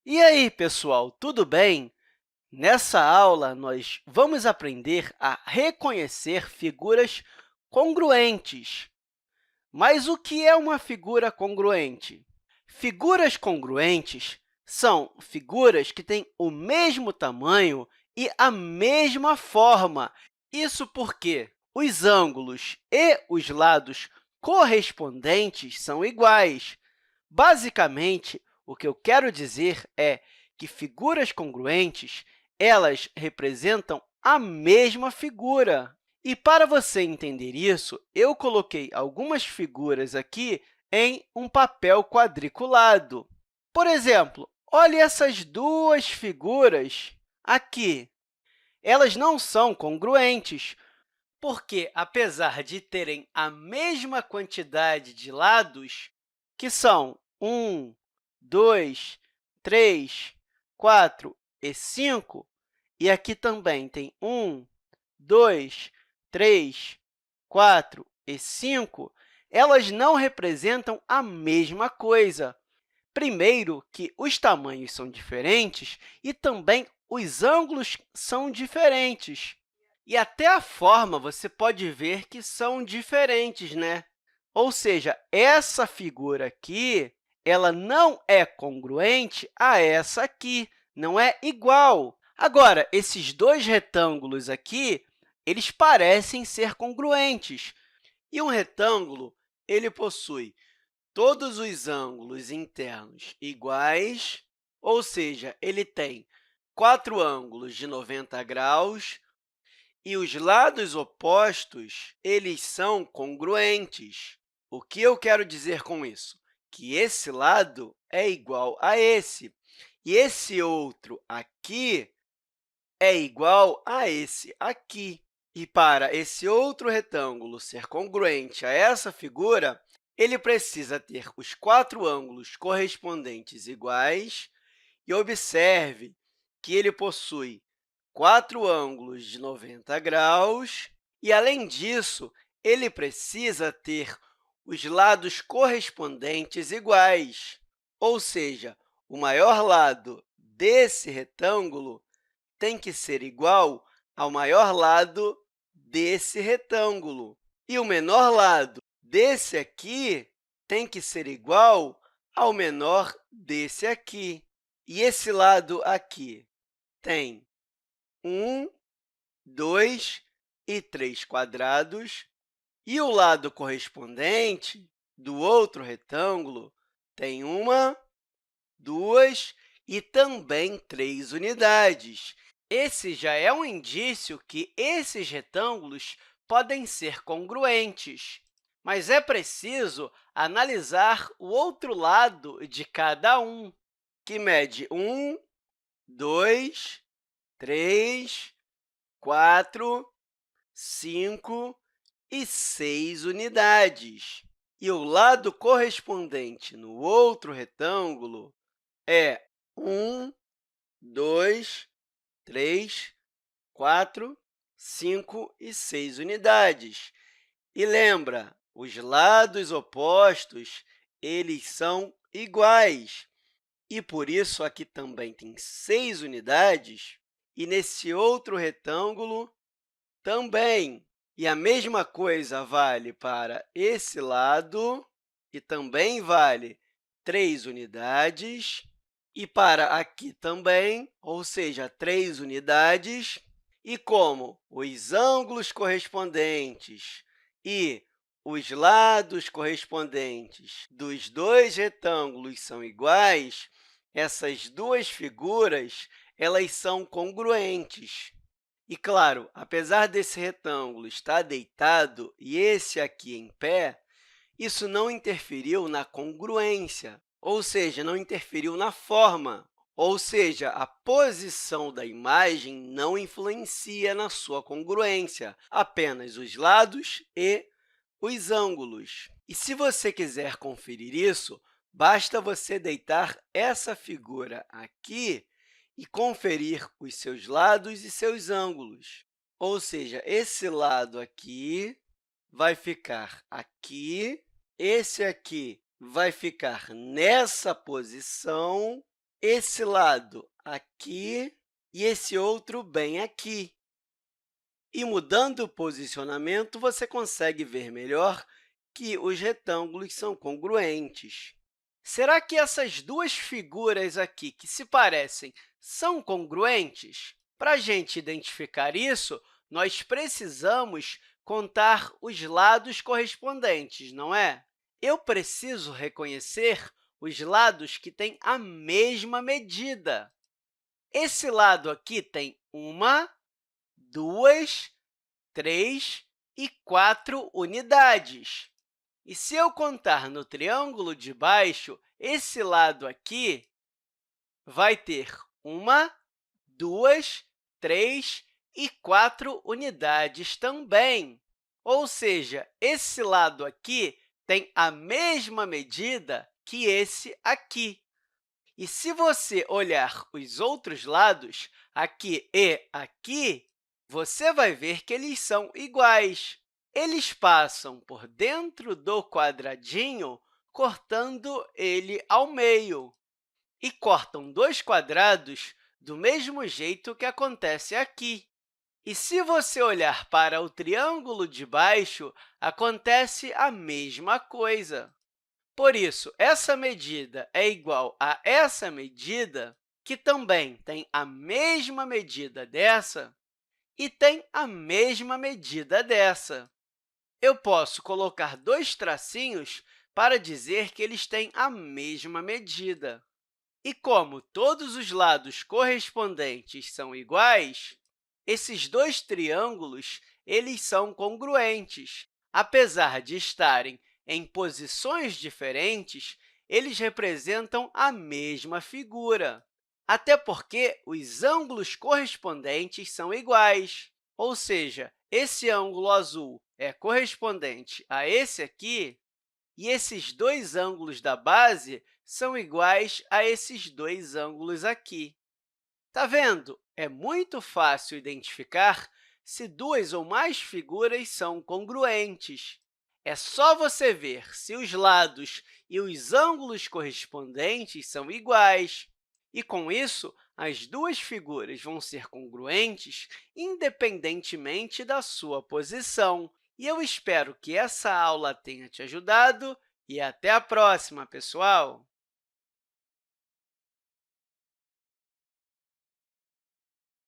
E aí, pessoal, tudo bem? Nessa aula, nós vamos aprender a reconhecer figuras congruentes. Mas o que é uma figura congruente? Figuras congruentes são figuras que têm o mesmo tamanho e a mesma forma. Isso porque os ângulos e os lados correspondentes são iguais. Basicamente, o que eu quero dizer é que figuras congruentes, elas representam a mesma figura. E, para você entender isso, eu coloquei algumas figuras aqui em um papel quadriculado. Por exemplo, olhe essas duas figuras aqui. Elas não são congruentes, porque, apesar de terem a mesma quantidade de lados, que são 1, 2, 3, 4 e 5, e aqui também tem 1, 2, 3, 4 e 5, elas não representam a mesma coisa. Primeiro, que os tamanhos são diferentes e também os ângulos são diferentes. E até a forma você pode ver que são diferentes, né? Ou seja, essa figura aqui, ela não é congruente a essa aqui, não é igual. Agora, esses dois retângulos aqui, eles parecem ser congruentes. E um retângulo, ele possui todos os ângulos internos iguais, ou seja, ele tem 4 ângulos de 90 graus, e os lados opostos, eles são congruentes. O que eu quero dizer com isso? Que esse lado é igual a esse, e esse outro aqui é igual a esse aqui. E para esse outro retângulo ser congruente a essa figura, ele precisa ter os 4 ângulos correspondentes iguais. E observe que ele possui 4 ângulos de 90 graus, e, além disso, ele precisa ter os lados correspondentes iguais, ou seja, o maior lado desse retângulo tem que ser igual ao maior lado desse retângulo, e o menor lado desse aqui tem que ser igual ao menor desse aqui. E esse lado aqui tem 1, 2 e 3 quadrados, e o lado correspondente do outro retângulo tem 1, 2 e também 3 unidades. Esse já é um indício que esses retângulos podem ser congruentes, mas é preciso analisar o outro lado de cada um, que mede 1, 2, 3, 4, 5 e 6 unidades. E o lado correspondente no outro retângulo é 1, 2, 3, 4, 5 e 6 unidades. E lembra, os lados opostos, eles são iguais. E, por isso, aqui também tem 6 unidades, e nesse outro retângulo também. E a mesma coisa vale para esse lado, e também vale 3 unidades, e para aqui também, ou seja, 3 unidades. E como os ângulos correspondentes e os lados correspondentes dos dois retângulos são iguais, essas duas figuras, elas são congruentes. E, claro, apesar desse retângulo estar deitado e esse aqui em pé, isso não interferiu na congruência, ou seja, não interferiu na forma. Ou seja, a posição da imagem não influencia na sua congruência, apenas os lados e os ângulos. E, se você quiser conferir isso, basta você deitar essa figura aqui e conferir os seus lados e seus ângulos. Ou seja, esse lado aqui vai ficar aqui, esse aqui vai ficar nessa posição esse lado aqui e esse outro bem aqui. E mudando o posicionamento, você consegue ver melhor que os retângulos são congruentes. Será que essas duas figuras aqui que se parecem são congruentes? Para a gente identificar isso, nós precisamos contar os lados correspondentes, não é? Eu preciso reconhecer os lados que têm a mesma medida. Esse lado aqui tem uma, duas, 3 e 4 unidades. E se eu contar no triângulo de baixo, esse lado aqui vai ter uma, duas, 3 e 4 unidades também. Ou seja, esse lado aqui tem a mesma medida que esse aqui. E se você olhar os outros lados, aqui e aqui, você vai ver que eles são iguais. Eles passam por dentro do quadradinho, cortando ele ao meio. E cortam dois quadrados do mesmo jeito que acontece aqui. E se você olhar para o triângulo de baixo, acontece a mesma coisa. Por isso, essa medida é igual a essa medida, que também tem a mesma medida dessa e tem a mesma medida dessa. Eu posso colocar dois tracinhos para dizer que eles têm a mesma medida. E como todos os lados correspondentes são iguais, esses dois triângulos eles são congruentes. Apesar de estarem em posições diferentes, eles representam a mesma figura, até porque os ângulos correspondentes são iguais. Ou seja, esse ângulo azul é correspondente a esse aqui, e esses dois ângulos da base são iguais a esses dois ângulos aqui. Está vendo? É muito fácil identificar se duas ou mais figuras são congruentes. É só você ver se os lados e os ângulos correspondentes são iguais. E, com isso, as duas figuras vão ser congruentes independentemente da sua posição. E eu espero que essa aula tenha te ajudado e até a próxima, pessoal!